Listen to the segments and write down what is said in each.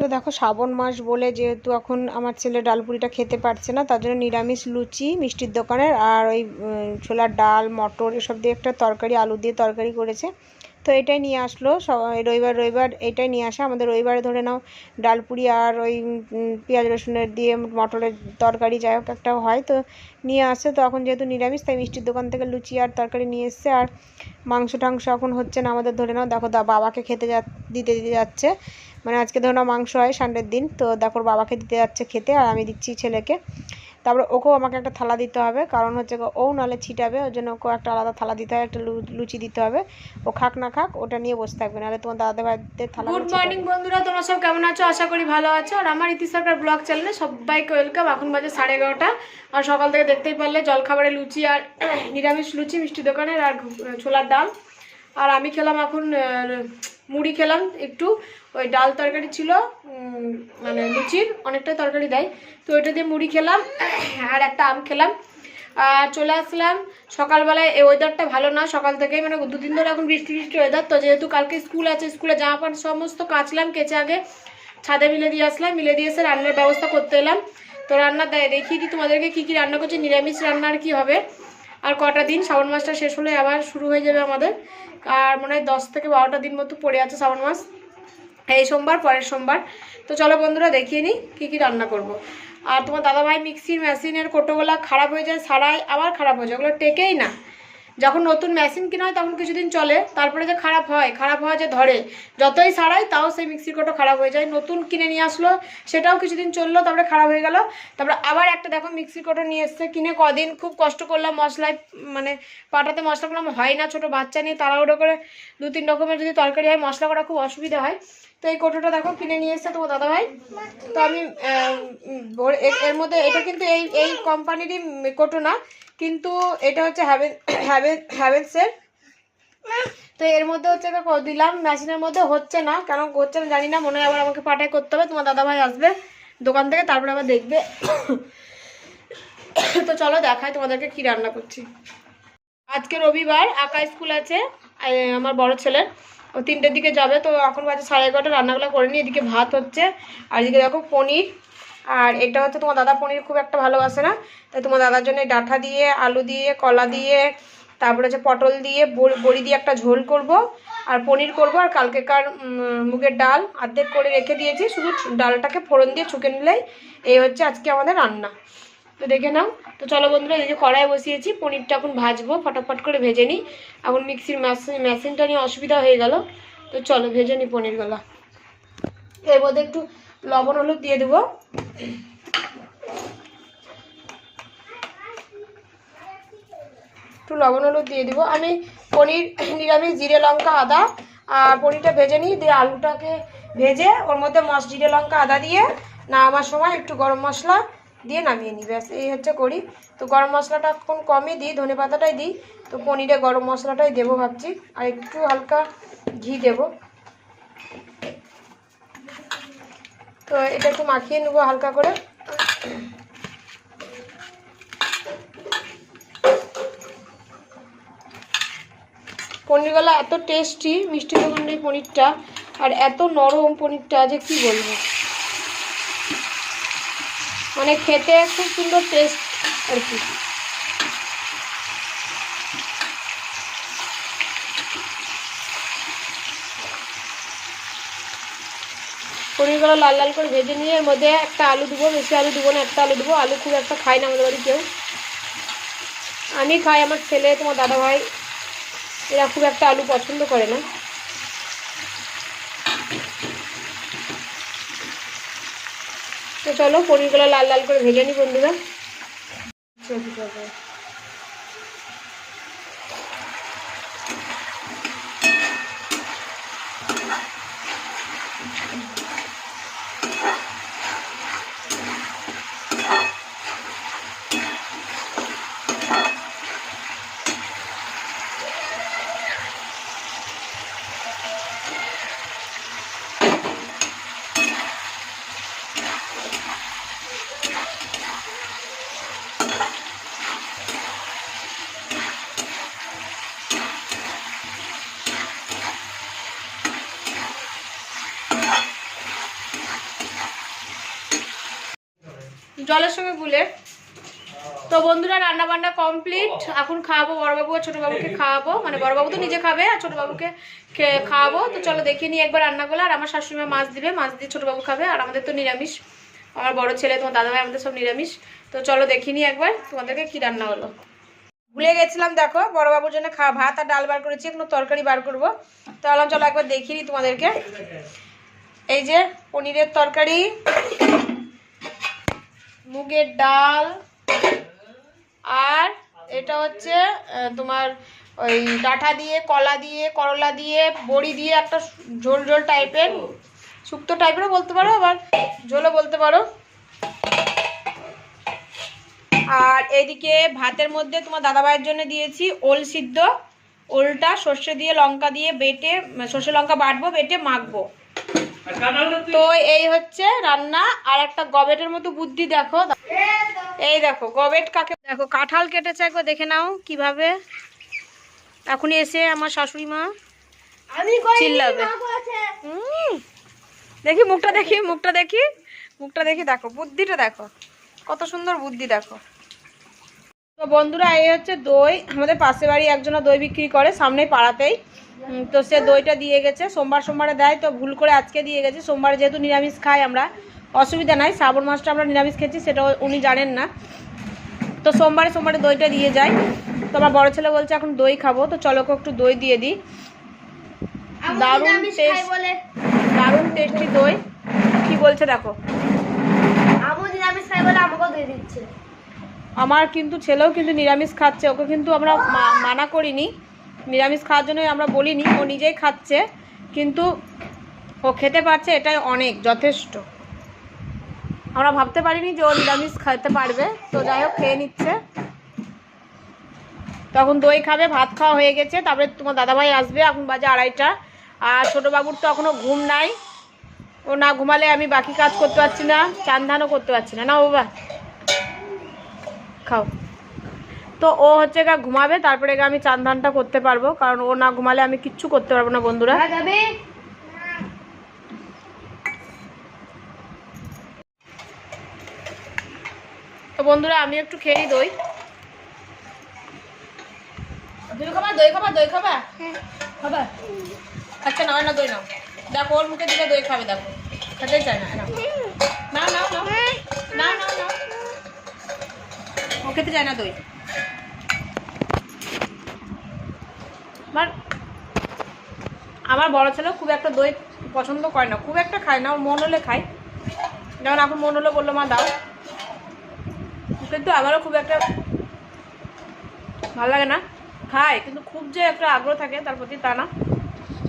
তো দেখো শ্রাবণ মাস বলে যেহেতু এখন আমার ছেলে ডালপুরিটা খেতে পারছে না, তার জন্য নিরামিষ লুচি মিষ্টির দোকানের আর ওই ছোলার ডাল মটর এসব দিয়ে একটা তরকারি, আলু দিয়ে তরকারি করেছে। তো এটাই নিয়ে আসলো রবিবার এটাই নিয়ে আসে আমাদের। রবিবারে ধরে নাও ডালপুরি আর ওই পেঁয়াজ রসুনের দিয়ে মটরের তরকারি যাই হোক একটা হয়, তো নিয়ে আসে। তো এখন যেহেতু নিরামিষ তাই মিষ্টির দোকান থেকে লুচি আর তরকারি নিয়ে এসছে। আর মাংস টাংস এখন হচ্ছে না আমাদের, ধরে নাও দেখো বাবাকে খেতে দিতে যাচ্ছে। মানে আজকে ধরো না মাংস হয় সানডের দিন, তো দেখো বাবাকে দিতে যাচ্ছে খেতে আর আমি দিচ্ছি ছেলেকে। তারপরে ওকেও আমাকে একটা থালা দিতে হবে, কারণ হচ্ছে ও নাহলে ছিটাবে, ওই জন্য ওকেও একটা আলাদা থালা দিতে হবে, একটা লুচি দিতে হবে। ও খাক না খাক ওটা নিয়ে বসে থাকবে, নাহলে তোমার দাদাদের বাড়িতে থালা। গুড মর্নিং বন্ধুরা, তোমরা সব কেমন আছো? আশা করি ভালো আছো। আর আমার ইতি সরকার ব্লগ চ্যানেলে সবাইকে ওয়েলকাম। এখন বাজে 11:30 আর সকাল থেকে দেখতেই পারলে জলখাবারে লুচি আর নিরামিষ লুচি মিষ্টি দোকানের আর ছোলার ডাল। আর আমি খেলাম এখন মুড়ি খেলাম একটু, ওই ডাল তরকারি ছিল, মানে লুচির অনেকটাই তরকারি দেয়, তো ওইটা দিয়ে মুড়ি খেলাম আর একটা আম খেলাম। আর চলে আসলাম সকালবেলায়। এই ওয়েদারটা ভালো না সকাল থেকেই, মানে দুদিন ধরে এখন বৃষ্টি ওয়েদার। তো যেহেতু কালকে স্কুল আছে, স্কুলে জামা প্যান্ট সমস্ত কাচলাম, কেচে আগে ছাদে মিলে দিয়ে আসলাম, মিলে দিয়ে এসে রান্নার ব্যবস্থা করতে এলাম। তো রান্না দেখিয়ে দিই তোমাদেরকে কী কী রান্না করছি। নিরামিষ রান্না আর কি হবে, আর কটা দিন, শ্রাবণ মাসটা শেষ হলে আবার শুরু হয়ে যাবে আমাদের। আর মনে হয় 10 থেকে 12টা দিন মতো পড়ে আছে শ্রাবণ মাস, এই সোমবার পরের সোমবার। তো চলো বন্ধুরা দেখিয়ে নিই কী কী রান্না করব। আর তোমার দাদাভাই মিক্সির মেশিনের কোটোগুলো খারাপ হয়ে যায়, সারাই আবার খারাপ হয়ে যায়, ওগুলো টেকেই না। যখন নতুন মেশিন কিনা হয় তখন কিছুদিন চলে, তারপরে যে খারাপ হয় যে ধরে, যতই সারাই তাও সেই মিক্সির কোটো খারাপ হয়ে যায়। নতুন কিনে নিয়ে আসলো, সেটাও কিছুদিন চললো, তারপরে খারাপ হয়ে গেল। তারপরে আবার একটা দেখো মিক্সির কোটো নিয়ে এসছে, কিনে কদিন খুব কষ্ট করলাম মশলায়, মানে পাটাতে মশলা করলাম, হয় না, ছোটো বাচ্চা নিয়ে তাড়াহুড়ো করে 2-3 রকমের যদি তরকারি হয় মশলা করা খুব অসুবিধা হয়। তো এই কোটোটা দেখো কিনে নিয়ে এসছে তোমার দাদাভাই। তো আমি এর মধ্যে এটা কিন্তু এই কোম্পানিরই কোটো না, কিন্তু এটা হচ্ছে হ্যাভেলসের। তো এর মধ্যে হচ্ছে দিলাম, মেশিনের মধ্যে হচ্ছে না, কেন হচ্ছে না জানি না, মনে হয় আবার আমাকে পাঠাই করতে হবে। তোমার দাদাভাই আসবে দোকান থেকে, তারপরে আবার দেখবে। তো চলো দেখাই তোমাদেরকে কি রান্না করছি। আজকে রবিবার, আঁকা স্কুল আছে আমার বড় ছেলের, ও 3টের দিকে যাবে। তো এখন বাজে 11:30, রান্নাগুলো করে নিই। এদিকে ভাত হচ্ছে, আর এদিকে দেখো পনির। আর এটা হচ্ছে তোমার দাদা পনির খুব একটা ভালোবাসে না, তাই তোমার দাদার জন্য ডাঁটা দিয়ে, আলু দিয়ে, কলা দিয়ে, তারপরে হচ্ছে পটল দিয়ে, বড়ি দিয়ে একটা ঝোল করব, আর পনির করব। আর কালকেকার মুগের ডাল অর্ধেক করে রেখে দিয়েছি, শুধু ডালটাকে ফোড়ন দিয়ে ছুঁকে নিলেই এই হচ্ছে আজকে আমাদের রান্না। তো দেখে নাও। তো চলো বন্ধুরা, এই যে কড়াই বসিয়েছি, পনিরটা এখন ভাজবো, ফটাফট করে ভেজে নিই। এখন মিক্সির মেশিনটা নিয়ে অসুবিধা হয়ে গেল, তো চলো ভেজে নিই পনিরগুলো। এর মধ্যে একটু লবণ হলুদ দিয়ে দেবো। একটু লবণ হলুদ দিয়ে দেবো। আমি পনির নিরামিষ জিরে লঙ্কা আদা, আর পনিরটা ভেজে নিই, দিয়ে আলুটাকে ভেজে ওর মধ্যে জিরে লঙ্কা আদা দিয়ে নামার সময় একটু গরম মশলা দিয়ে নামিয়ে নিই, ব্যাস এই হচ্ছে করি। তো গরম মশলাটা এখন কমই দিই, ধনে পাতাটাই দিই, তো পনিরে গরম মশলাটাই দেবো ভাবছি, আর একটু হালকা ঘি দেবো। তো এটা একটু মাখিয়ে নেবো হালকা করে। পনিরগুলো এত টেস্টি, মিষ্টি দোকানের এই পনিরটা, আর এত নরম পনিরটা যে কি বলবো, মানে খেতে খুব সুন্দর টেস্ট আর কি। পনিরগুলো লাল লাল করে ভেজে নিয়ে এর মধ্যে একটা আলু দেবো, বেশি আলু দেবো না, একটা আলু দেবো। আলু খুব একটা খাই না আমাদের বাড়ি কেউ, আমি খাই, আমার ছেলে, তোমার দাদাভাই, এরা খুব একটা আলু পছন্দ করে না। তো চলো পনিরগুলো লাল লাল করে ভেজে নিই বন্ধুরা। জলের সঙ্গে গুলে। তো বন্ধুরা রান্না বান্না কমপ্লিট, এখন খাওয়াবো বড়বাবু আর ছোটবাবুকে খাওয়াবো, মানে বড়বাবু তো নিজে খাবে আর ছোটবাবুকে খাওয়াবো। তো চলো দেখে নিই একবার রান্নাগুলো। আর আমার শাশুড়িমা মাছ দিবে, মাছ দিয়ে ছোটবাবু খাবে, আর আমাদের তো নিরামিষ, আমার বড় ছেলে তোমার দাদাভাই আমাদের সব নিরামিষ। তো চলো দেখে নিই একবার তোমাদেরকে কি রান্না হলো। ভুলে গেছিলাম, দেখো বড়বাবুর জন্য ভাত আর ডাল বার করেছি, কোনো তরকারি বার করবো। তো চলো একবার দেখিয়ে নিই তোমাদেরকে। এই যে পনিরের তরকারি, মুগের ডাল, আর এটা হচ্ছে তোমার ওই ডাঁটা দিয়ে, কলা দিয়ে, করলা দিয়ে, বড়ি দিয়ে একটা ঝোল ঝোল টাইপের, শুক্তো টাইপেরও বলতে পারো, আবার ঝোলও বলতে পারো। আর এইদিকে ভাতের মধ্যে তোমার দাদাভাইয়ের জন্য দিয়েছি ওল সিদ্ধ, ওলটা সর্ষে দিয়ে লঙ্কা দিয়ে বেটে, সর্ষে লঙ্কা বাটবো, বেটে মাখবো। তো এই হচ্ছে রান্না। আর একটা গবেটের মতো বুদ্ধি দেখো, এই দেখো গবেট কাকে, দেখো কাঁঠাল কেটেছে, একবার দেখে নাও কিভাবে। এখনই এসে আমার শাশুড়ি মা চিল্লাবে। দেখি মুখটা, দেখি মুখটা, দেখি মুখটা, দেখি দেখো বুদ্ধিটা দেখো, কত সুন্দর বুদ্ধি দেখো। তো বন্ধুরা এই হচ্ছে দই, আমাদের পাশে বাড়ি একজনা দই বিক্রি করে সামনেই পাড়াতেই। তো সে দইটা দিয়ে গেছে, সোমবারে দেয়, তো ভুল করে আজকে দিয়ে গেছে। সোমবারে যেহেতু নিরামিষ খাই আমরা, অসুবিধা নাই, শ্রাবণ মাসটা আমরা নিরামিষ খেয়েছি সেটা উনি জানেন না। তো সোমবারে দইটা দিয়ে যায়। তো আমার বড় ছেলে বলছে এখন দই খাবো, তো চলো একটু দই দিয়ে দিই। দারুণ টেস্টি দই। কি বলছে দেখো, আমার কিন্তু ছেলেও কিন্তু নিরামিষ খাচ্ছে, ওকে কিন্তু আমরা মানা করিনি, নিরামিষ খাওয়ার জন্য আমরা বলিনি, ও নিজেই খাচ্ছে, কিন্তু ও খেতে পারছে, এটাই অনেক যথেষ্ট। আমরা ভাবতে পারিনি যে ও নিরামিষ খেতে পারবে, তো যাই হোক খেয়ে নিচ্ছে। তখন দই খাবে, ভাত খাওয়া হয়ে গেছে, তারপরে তোমার দাদাভাই আসবে, এখন বাজে 2:30। আর ছোটো বাবুর তো এখনও ঘুম নাই, ও না ঘুমালে আমি বাকি কাজ করতে পারছি না, চান ধানও করতে পারছি না। না বাবা খাও। তো ও হচ্ছে ঘুমাবে, তারপরে আমি চান ধানটা করতে পারবো, কারণ ও না ঘুমালে আমি কিচ্ছু করতে পারবো না বন্ধুরা। তো বন্ধুরা আমি একটু খেয়ে নিই দই। তুমি খাবা দই, খাবা দই, খাবা খাবা? আচ্ছা নাও না দই নাও, দেখো ওর মুখে দিকে দই খাবে, দেখো খেতেই চায় না। নাও নাও নাও নাও নাও নাও, ও খেতে চায় না দই। আমার বড় ছেলে খুব একটা দই পছন্দ করে না, খুব একটা খায় না, ওর মন হলে খায়, যেমন এখন মন হলো বললো মা দাও, কিন্তু আমারও খুব একটা ভালো লাগে না, খায় কিন্তু খুব যে একটা আগ্রহ থাকে তার প্রতি তা না।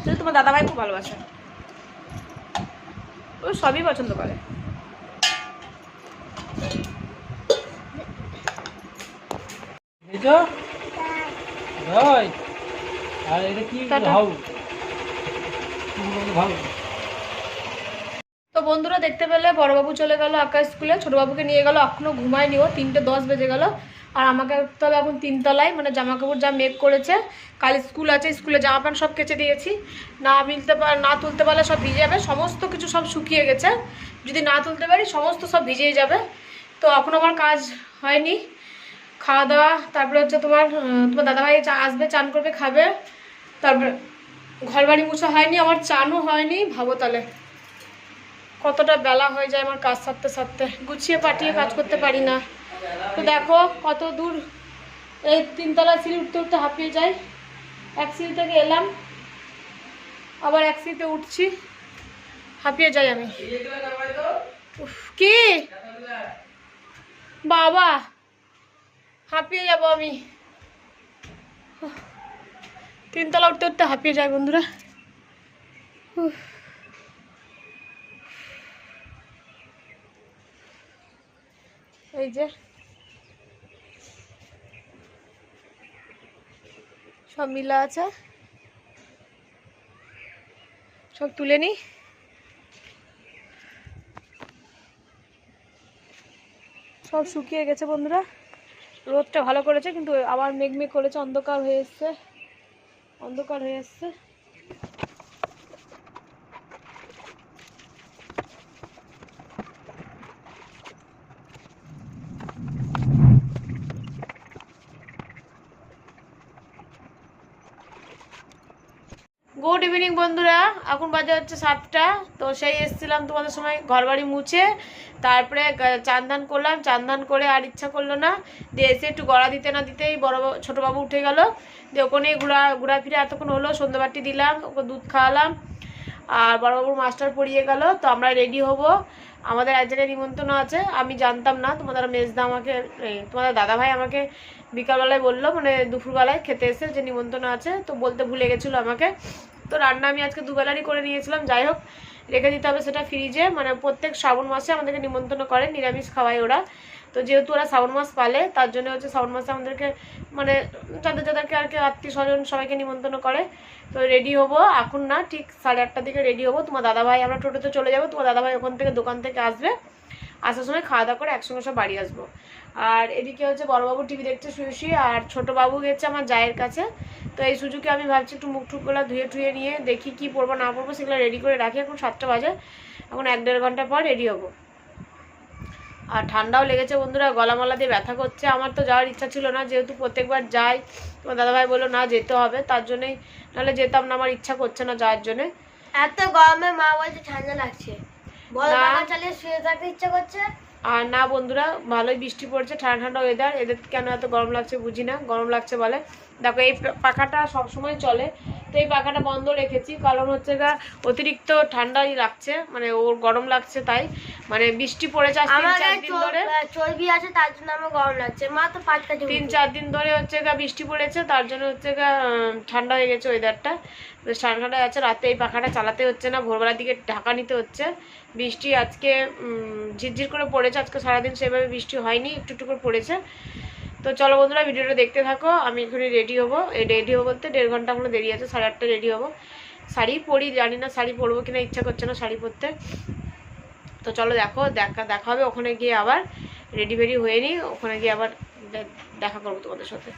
কিন্তু তোমার দাদাভাই খুব ভালোবাসে, ও সবই পছন্দ করে। তো বন্ধুরা দেখতে পেলে বড়বাবু চলে গেল আকাশ স্কুলে, ছোটবাবুকে নিয়ে গেল, এখনো ঘুমায়নি, ও 3:10 বেজে গেল। আর আমাকে তো এখন 3 তলায়, মানে জামা কাপড় যা মেঘ করেছে, কাল স্কুল আছে, স্কুলে জামা প্যান্ট সব কেচে দিয়েছি, না তুলতে পারলে সব ভিজে যাবে, সমস্ত কিছু সব শুকিয়ে গেছে, যদি না তুলতে পারি সমস্ত সব ভিজেই যাবে। তো এখন আমার কাজ হয়নি, খাওয়া দাওয়া, তারপরে হচ্ছে তোমার দাদাভাই আসবে, চান করবে, খাবে, তারপরে ঘর বাড়ি মুছা হয়নি, আমার চানও হয়নি। ভাবো তাহলে কতটা বেলা হয়ে যায় আমার কাজ সারতে সারতে, গুছিয়ে পাঠিয়ে কাজ করতে পারি না। তো দেখো কত দূর, এই 3 তলা সিঁড়ি উঠতে উঠতে হাঁপিয়ে যাই। এক সিঁড়ি থেকে এলাম, আবার এক সিঁড়িতে উঠছি, হাঁপিয়ে যাই আমি। কি বাবা, হাঁপিয়ে যাব আমি, 3 তলা উঠতে উঠতে হাঁপিয়ে যায় বন্ধুরা। এই যে সব মিলা আছে, সব তুলে নি। সব শুকিয়ে গেছে বন্ধুরা, রোদটা ভালো করেছে, কিন্তু আবার মেঘ করেছে, অন্ধকার হয়ে এসছে, অন্ধকার হয়ে এসছে। গুড ইভিনিং বন্ধুরা, এখন বাজে হচ্ছে 7টা। তো সেই এসেছিলাম তোমাদের সময় ঘর বাড়ি মুছে, তারপরে চান ধান করলাম। চান ধান করে আর ইচ্ছা করলো না, দিয়ে এসে একটু গড়া দিতে না দিতেই ছোটোবাবু উঠে গেল। দিয়ে ওখানে ঘোরাফিরে এতক্ষণ হলো, সন্ধ্যাবাটি দিলাম, ওকে দুধ খাওয়ালাম, আর বড়বাবুর মাস্টার পড়িয়ে গেল। তো আমরা রেডি হব, আমাদের এক জায়গায় নিমন্ত্রণ আছে। আমি জানতাম না, তোমাদের মেজদা আমাকে, তোমাদের দাদাভাই আমাকে বিকালবেলায় বললো, মানে দুপুরবেলায় খেতে এসে যে নিমন্ত্রণ আছে, তো বলতে ভুলে গেছিলো আমাকে। তো রান্না আমি আজকে দুবেলারই করে নিয়েছিলাম। যাই হোক, রেখে দিতে হবে সেটা ফ্রিজে। মানে প্রত্যেক শ্রাবণ মাসে আমাদেরকে নিমন্ত্রণ করে, নিরামিষ খাওয়ায় ওরা। তো যেহেতু ওরা শ্রাবণ মাস পালে, তার জন্য হচ্ছে শ্রাবণ মাসে আমাদেরকে মানে যাদেরকে আর কি আত্মীয় স্বজন সবাইকে নিমন্ত্রণ করে। তো রেডি হবো, এখন না, ঠিক 8:30 দিকে রেডি হবো। তোমার দাদাভাই, আমরা টোটোতে চলে যাবো, তোমার দাদাভাই ওখান থেকে দোকান থেকে আসবে, আসার সময় খাওয়া দাওয়া করে একসঙ্গে সব বাড়ি আসবো। আর এদিকে হচ্ছে বড়বাবু টিভি দেখছে শুয়ে শুয়ে, আর ছোটোবাবু গেছে আমার জায়ের কাছে। তো এই সুযোগে আমি ভাবছি একটু মুখ টুকগুলো ধুয়ে নিয়ে দেখি কি পরবো না পরবো, সেগুলো রেডি করে রাখি। এখন 7টা বাজে, এখন 1-1.5 ঘন্টা পর রেডি হবো। আর ঠান্ডাও লেগেছে বন্ধুরা, গলামালা দিয়ে ব্যথা করছে। আমার তো যাওয়ার ইচ্ছা ছিল না, যেহেতু প্রত্যেকবার যাই। তোমার দাদাভাই বললো না যেতে হবে, তার জন্যই, নাহলে যেতাম না, আমার ইচ্ছা করছে না যাওয়ার জন্যে। এত গরমে মা বলছে ঠান্ডা লাগছে, চালিয়ে শুয়ে থাকতে ইচ্ছা করছে। আর না বন্ধুরা, ভালোই বৃষ্টি পড়ছে, ঠান্ডা ঠান্ডা ওয়েদার। এদের কেন এত গরম লাগছে বুঝি না, গরম লাগছে বলে। দেখো এই পাখাটা সবসময় চলে, তো এই পাখাটা বন্ধ রেখেছি, কারণ হচ্ছে গা অতিরিক্ত ঠান্ডাই লাগছে, মানে ওর গরম লাগছে, তাই মানে বৃষ্টি পড়েছে 3-4 দিন ধরে, চর্বি আছে তার জন্য আমার গরম লাগছে। মা তো 3-4 দিন ধরে হচ্ছে গা বৃষ্টি পড়েছে, তার জন্য হচ্ছে গা ঠান্ডা হয়ে গেছে ওয়েদারটা। বেশ ঠান্ডা ঠান্ডা আছে। রাতে এই পাখাটা চালাতে হচ্ছে না, ভোরবেলার দিকে ঢাকা নিতে হচ্ছে। বৃষ্টি আজকে ঝিরঝির করে পড়েছে, আজকে সারাদিন সেভাবে বৃষ্টি হয়নি, একটু একটু করে পড়েছে। তো চলো বন্ধুরা, ভিডিওটা দেখতে থাকো। আমি এখানে রেডি হবো, রেডি হবো বলতে 1.5 ঘন্টা এখনো দেরি আছে, 8:30 রেডি হবো। শাড়ি পরি, জানি না শাড়ি পরবো কিনা, ইচ্ছা করছে না শাড়ি পরতে। তো চলো দেখা হবে ওখানে গিয়ে, আবার রেডি হয়ে নিই, ওখানে গিয়ে আবার দেখা করবো তোমাদের সাথে।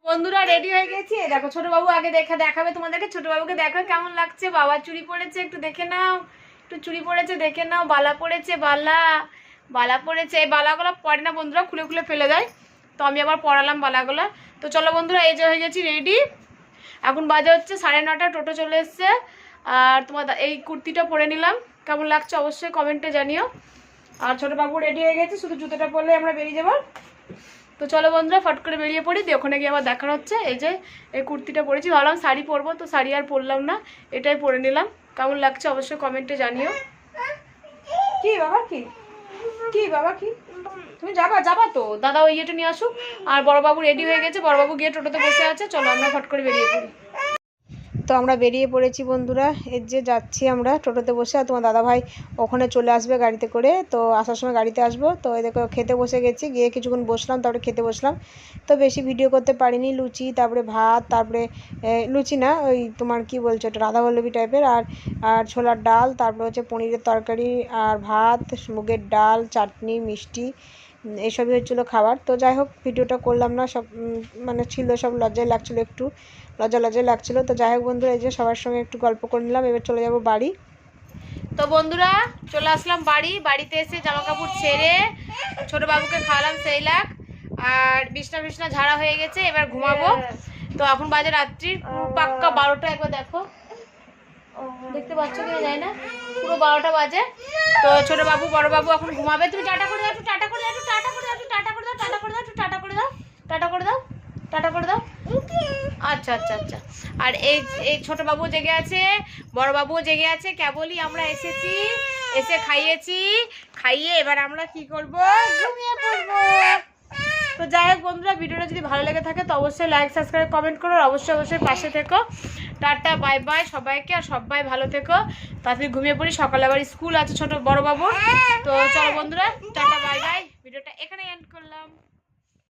বন্ধুরা রেডি হয়ে গেছি, দেখো ছোটবাবু আগে দেখাবে তোমাদেরকে। ছোটবাবুকে দেখো কেমন লাগছে, বাবা চুড়ি পরেছে, একটু দেখে নাও, একটু চুড়ি পরেছে দেখে নাও, বালা পরেছে, বালা পরেছে। এই বালাগুলো পরে না বন্ধুরা, খুলে খুলে ফেলে দেয়, তো আমি আবার পরালাম বালাগুলো। তো চলো বন্ধুরা, এই যে হয়ে গেছি রেডি। এখন বাজে হচ্ছে 9:30, টোটো চলে এসছে। আর তোমার এই কুর্তিটা পরে নিলাম, কেমন লাগছে অবশ্যই কমেন্টে জানিও। আর ছোটবাবু রেডি হয়ে গেছে, শুধু জুতোটা পরলে আমরা বেরিয়ে যাবো। তো চলো বন্ধুরা, ফট করে বেরিয়ে পড়ি, দিয়ে ওখানে গিয়ে আবার দেখানো হচ্ছে। এই যে এই কুর্তিটা পরেছি, ভাবলাম শাড়ি পরবো, তো শাড়ি আর পরলাম না, এটাই পরে নিলাম। কেমন লাগছে অবশ্যই কমেন্টে জানিও। কি বাবা, কি বাবা, কি তুমি যাবা তো? দাদা ওই ইয়েটা নিয়ে আসুক। আর বড়বাবু রেডি হয়ে গেছে, বড়বাবু গিয়ে টোটোতে বসে আছে। চলো আমরা ফট করে বেরিয়ে পড়ি। তো আমরা বেরিয়ে পড়েছি বন্ধুরা, এর যে যাচ্ছি আমরা টোটোতে বসে। আর তোমার দাদাভাই ওখানে চলে আসবে গাড়িতে করে, তো আসার সময় গাড়িতে আসবো। তো এদেরকে খেতে বসে গেছি, গিয়ে কিছুক্ষণ বসলাম, তারপরে খেতে বসলাম। তো বেশি ভিডিও করতে পারিনি। লুচি, তারপরে ভাত, তারপরে লুচি না, ওই তোমার কি বলছো ওটা, রাধাবল্লভী টাইপের, আর ছোলার ডাল, তারপরে হচ্ছে পনিরের তরকারি, আর ভাত, মুগের ডাল, চাটনি, মিষ্টি, এসবই হচ্ছিলো খাবার। তো যাই হোক, ভিডিওটা করলাম না, সব মানে ছিল, সব লজ্জায় লাগছিলো, একটু লজ্জায় লাগছিলো। তো যাই হোক বন্ধুরা, এই যে সবার সঙ্গে একটু গল্প করে নিলাম, এবার চলে যাব বাড়ি। তো বন্ধুরা চলে আসলাম বাড়িতে এসে জামা কাপড় ছেড়ে ছোটবাবুকে খাওয়ালাম সেইলাক, আর বিছনা ঝাড়া হয়ে গেছে, এবার ঘুমাবো। তো এখন বাজে রাত্রির পাক্কা 12টা, একবার দেখো, দেখতে পাচ্ছ কিনা যায় না, পুরো 12টা বাজে। তো ছোটবাবু বড়বাবু এখন ঘুমাবে। তুমি টাটা করে দাও, একটু টাটা করে দাও, একটু টাটা করে দাও, একটু টাটা করে দাও, টাটা করে দাও, একটু টাটা করে দাও, টাটা করে দাও, টাটা করে দাও। আচ্ছা আচ্ছা আচ্ছা। আর এই ছোটবাবু জেগে আছে, বড়বাবুও জেগে আছে। কেবলই আমরা এসেছি, এসে খাইয়ে এবার আমরা কি করব, ঘুমিয়ে পড়বো। তো যাই হোক বন্ধুরা, ভিডিওটা যদি ভালো লেগে থাকে তো অবশ্যই লাইক, সাবস্ক্রাইব, কমেন্ট করো, অবশ্যই পাশে থেকো। টাটা, বাই বাই সবাইকে, আর সবাই ভালো থেকো। তাড়াতাড়ি ঘুমিয়ে পড়ি, সকালে আবার স্কুল আছে বড়বাবুর। তো চলো বন্ধুরা, টাটা, বাই বাই। ভিডিওটা এখানে এন্ড করলাম।